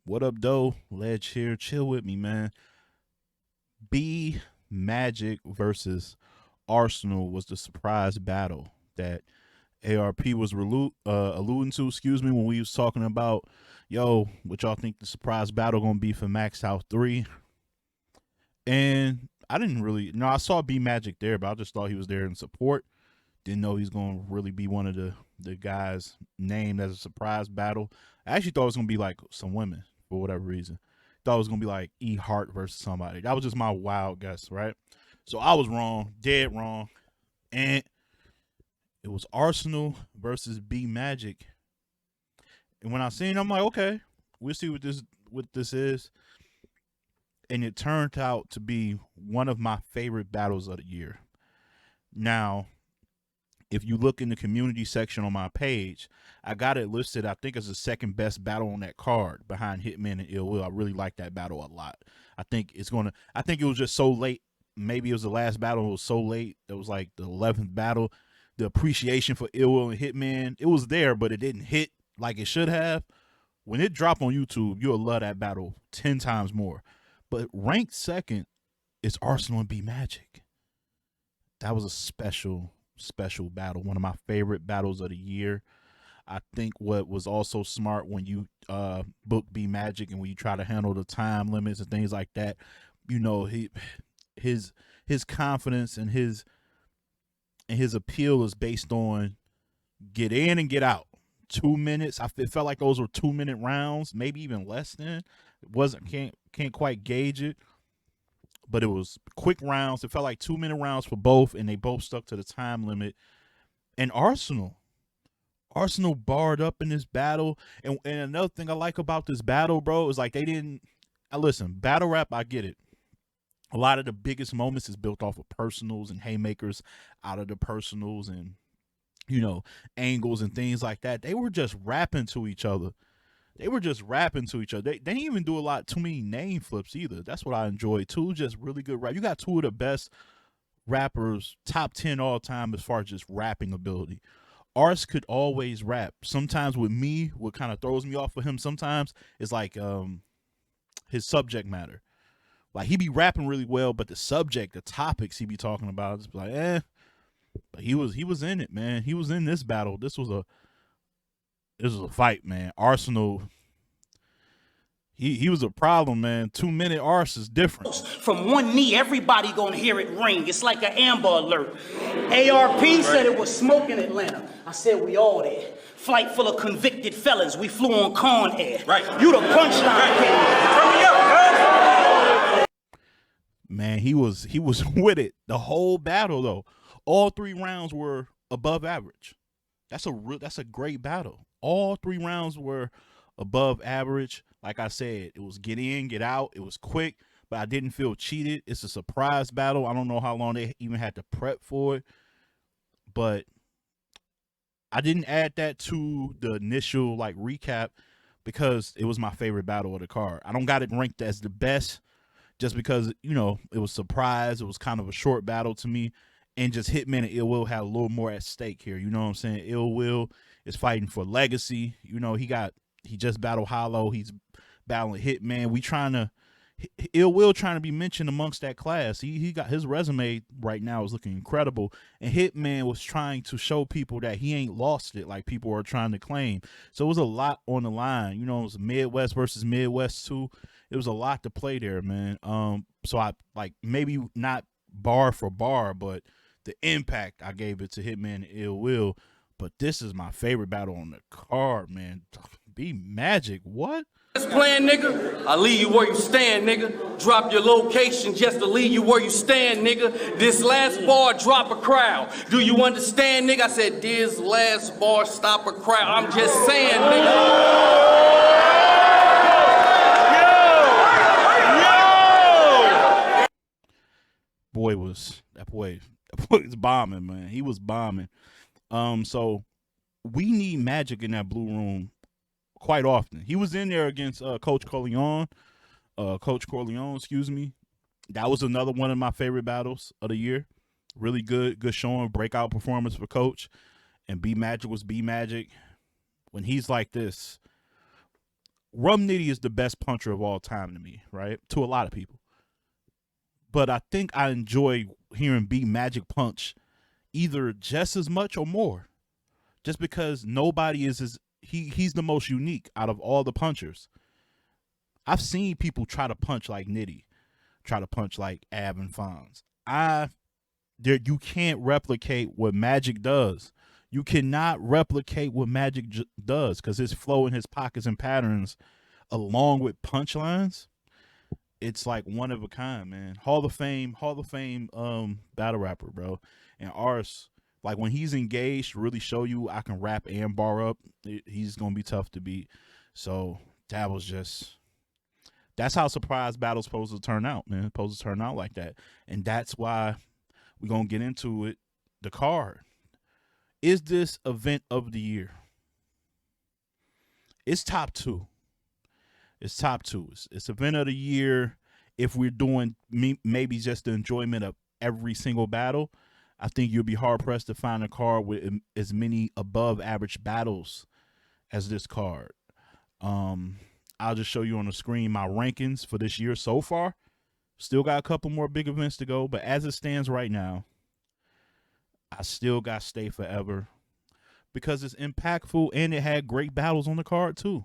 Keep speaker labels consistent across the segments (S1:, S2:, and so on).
S1: What up, though? Ledge here. Chill with me, man. B Magic versus Arsenal was the surprise battle that ARP was alluding to. Excuse me, when we was talking about, yo, what y'all think the surprise battle gonna be for Max House 3? And I didn't really, no, I saw B Magic there, but I just thought he was there in support. Didn't know he's gonna really be one of the guys named as a surprise battle. I actually thought it was gonna be like some women for whatever reason. Thought it was gonna be like E Hart versus somebody. That was just my wild guess, right? So I was wrong, dead wrong, and it was Arsenal versus B Magic. And when I seen, it, I'm like, okay, we'll see what this is. And it turned out to be one of my favorite battles of the year. Now, if you look in the community section on my page, I got it listed, I think, as the second best battle on that card behind Hitman and Ill Will. I really like that battle a lot. I think it was just so late. Maybe it was the last battle. It was so late. It was like the 11th battle. The appreciation for Ill Will and Hitman, it was there, but it didn't hit like it should have. When it dropped on YouTube, you'll love that battle 10 times more. But ranked second is Arsenal and B Magic. That was a special battle. One of my favorite battles of the year. I think what was also smart when you book B Magic and when you try to handle the time limits and things like that, his confidence and his appeal is based on get in and get out. 2 minutes. It felt like those were 2-minute rounds, maybe even less than. It wasn't can't quite gauge it, but it was quick rounds. It felt like 2-minute rounds for both, and they both stuck to the time limit. And Arsenal barred up in this battle. And another thing I like about this battle, bro, is like they didn't. Listen, battle rap, I get it. A lot of the biggest moments is built off of personals and haymakers out of the personals and angles and things like that. They were just rapping to each other. They didn't even do too many name flips either. That's what I enjoyed too. Just really good rap. You got two of the best rappers, top 10 all time as far as just rapping ability. Ars could always rap. Sometimes with me, what kind of throws me off of him sometimes is like his subject matter. Like he be rapping really well, but the topics he be talking about, it's like, But he was in it, man. He was in this battle. This was a fight, man. Arsenal, he was a problem, man. 2-minute Ars is different.
S2: From one knee, everybody gonna hear it ring. It's like an Amber Alert. ARP said it was smoke in Atlanta. I said we all there. Flight full of convicted felons. We flew on Con Air. Right. You the punchline. Turn me up,
S1: man. He was with it the whole battle though. All 3 rounds were above average. That's a great battle. All 3 rounds were above average. Like I said, it was get in, get out. It was quick, but I didn't feel cheated. It's a surprise battle. I don't know how long they even had to prep for it, but I didn't add that to the initial recap because it was my favorite battle of the card. I don't got it ranked as the best just because, it was surprise. It was kind of a short battle to me. And just Hitman and Ill Will had a little more at stake here. You know what I'm saying? Ill Will is fighting for legacy. He just battled Hollow. He's battling Hitman. Ill Will trying to be mentioned amongst that class. He got his resume right now is looking incredible. And Hitman was trying to show people that he ain't lost it like people are trying to claim. So it was a lot on the line. It was Midwest versus Midwest too. It was a lot to play there, man. So I maybe not bar for bar, but the impact I gave it to Hitman and Ill Will. But this is my favorite battle on the card, man. B Magic, what?
S3: This plan, nigga, I leave you where you stand, nigga. Drop your location just to leave you where you stand, nigga. This last bar, drop a crowd. Do you understand, nigga? I said, this last bar, stop a crowd. I'm just saying, nigga.
S1: That boy was bombing, man. He was bombing. So we need Magic in that blue room quite often. He was in there against Coach Corleone. Excuse me. That was another one of my favorite battles of the year. Really good showing, breakout performance for Coach. And B Magic was B Magic. When he's like this, Rum Nitty is the best puncher of all time to me, right? To a lot of people. But I think I enjoy hearing B Magic punch either just as much or more. Just because nobody is as he's the most unique out of all the punchers. I've seen people try to punch like Nitty, try to punch like Ab and Fonz. You can't replicate what Magic does. You cannot replicate what Magic does because his flow and his pockets and patterns, along with punchlines, it's like one of a kind, man. Hall of Fame, battle rapper, bro. And Ars, like when he's engaged, really show you I can rap and bar up. He's gonna be tough to beat. So that's how surprise battle's supposed to turn out, man. It's supposed to turn out like that, and that's why we're gonna get into it. The card. Is this event of the year? It's top two. It's top two. It's event of the year. If we're doing maybe just the enjoyment of every single battle, I think you'll be hard pressed to find a card with as many above average battles as this card. I'll just show you on the screen my rankings for this year so far. Still got a couple more big events to go, but as it stands right now, I still got Stay Forever because it's impactful and it had great battles on the card too.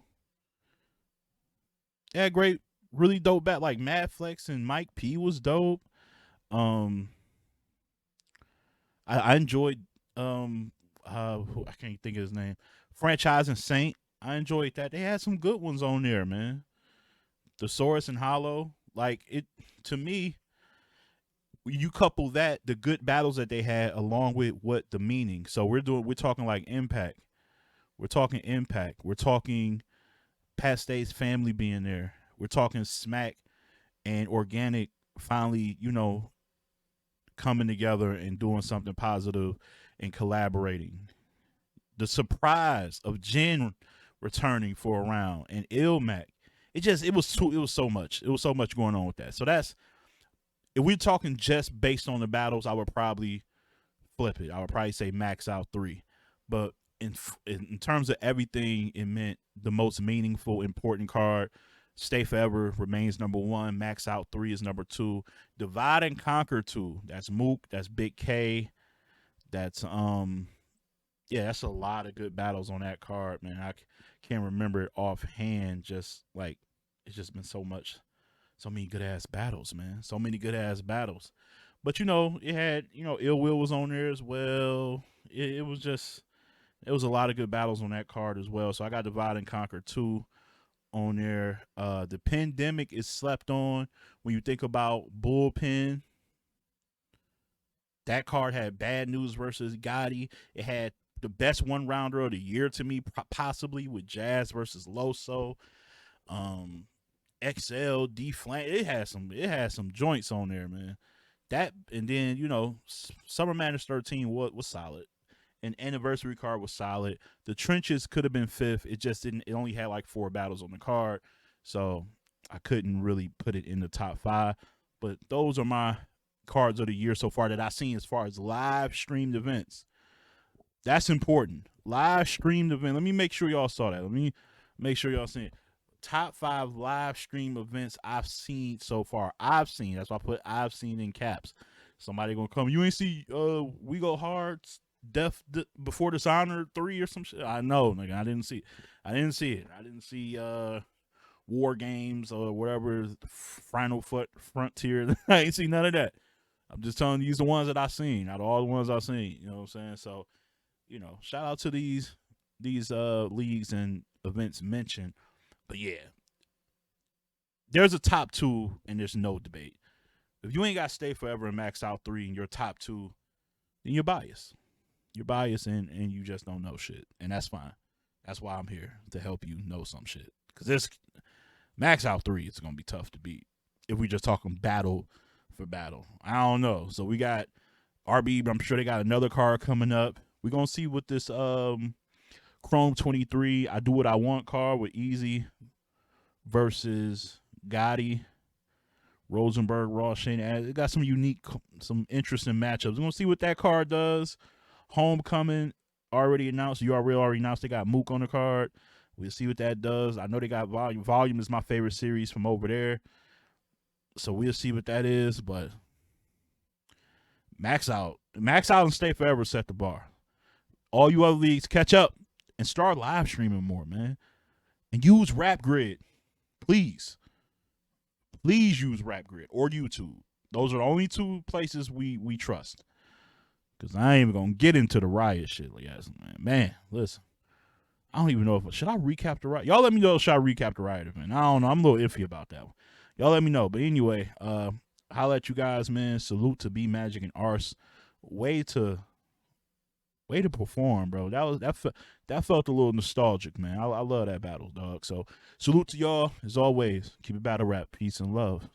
S1: It had great, really dope battle like Mad Flex and Mike P was dope. I enjoyed I can't think of his name. Franchise and Saint. I enjoyed that. They had some good ones on there, man. Thesaurus and Hollow. Like it to me, you couple that, the good battles that they had along with what the meaning. So we're talking like impact. We're talking impact. We're talking Pat Stay's family being there. We're talking Smack and Organic finally, coming together and doing something positive and collaborating. The surprise of Jen returning for a round and Ilmac. It was so much. It was so much going on with that. So that's, if we're talking just based on the battles, I would probably flip it. I would probably say max out 3. But in terms of everything, it meant the most meaningful, important card. Stay Forever remains number 1. Max out 3 is number 2. Divide and Conquer 2. That's Mook. That's Big K. That's that's a lot of good battles on that card, man. I can't remember it offhand. Just like it's just been so many good ass battles, man. So many good ass battles. But it had Ill Will was on there as well. It was a lot of good battles on that card as well. So I got Divide and Conquer 2 on there. The Pandemic is slept on. When you think about Bullpen, that card had Bad News versus Gotti. It had the best one rounder of the year to me, possibly with Jazz versus Loso. XL D Flank. It had some joints on there, man. That, and then Summer Madness 13 was solid. An anniversary card was solid. The Trenches could have been 5th. It just didn't. It only had like 4 battles on the card, so I couldn't really put it in the top 5. But those are my cards of the year so far that I've seen as far as live streamed events. That's important. Live streamed event. Let me make sure y'all saw that. Let me make sure y'all seen it. Top 5 live stream events I've seen so far. I've seen. That's why I put I've seen in caps. Somebody gonna come. You ain't see We Go Hard Death Before Dishonor 3 or some shit. I know, nigga. I didn't see it. I didn't see War Games or whatever. Final Frontier. I ain't seen none of that. I'm just telling you, these the ones that I've seen. Out of all the ones I've seen, you know what I'm saying? So, shout out to these leagues and events mentioned. But yeah, there's a top 2 and there's no debate. If you ain't got Stay Forever and Max Out 3 in your top 2, then you're biased. You're biased and you just don't know shit. And that's fine. That's why I'm here, to help you know some shit. Because this Max Out 3 is going to be tough to beat if we just talking battle for battle. I don't know. So we got RB, I'm sure they got another card coming up. We're going to see what this Chrome 23 I Do What I Want card with Easy versus Gotti, Rosenberg, Ross, Shane. It got some interesting matchups. We're going to see what that card does. Homecoming already announced. URL already announced they got Mook on the card. We'll see what that does. I know they got Volume. Volume is my favorite series from over there. So we'll see what that is, but max out. Max out and stay forever set the bar. All you other leagues, catch up and start live streaming more, man. And use Rap Grid. Please. Please use Rap Grid or YouTube. Those are the only two places we trust. Because I ain't even going to get into the Riot shit. Like, man, listen. I don't even know if should I recap the Riot. Y'all let me know, should I recap the Riot event? I don't know. I'm a little iffy about that one. Y'all let me know. But anyway, holla at you guys, man. Salute to B Magic and Ars. Way to perform, bro. That felt a little nostalgic, man. I love that battle, dog. So salute to y'all as always. Keep it battle rap. Peace and love.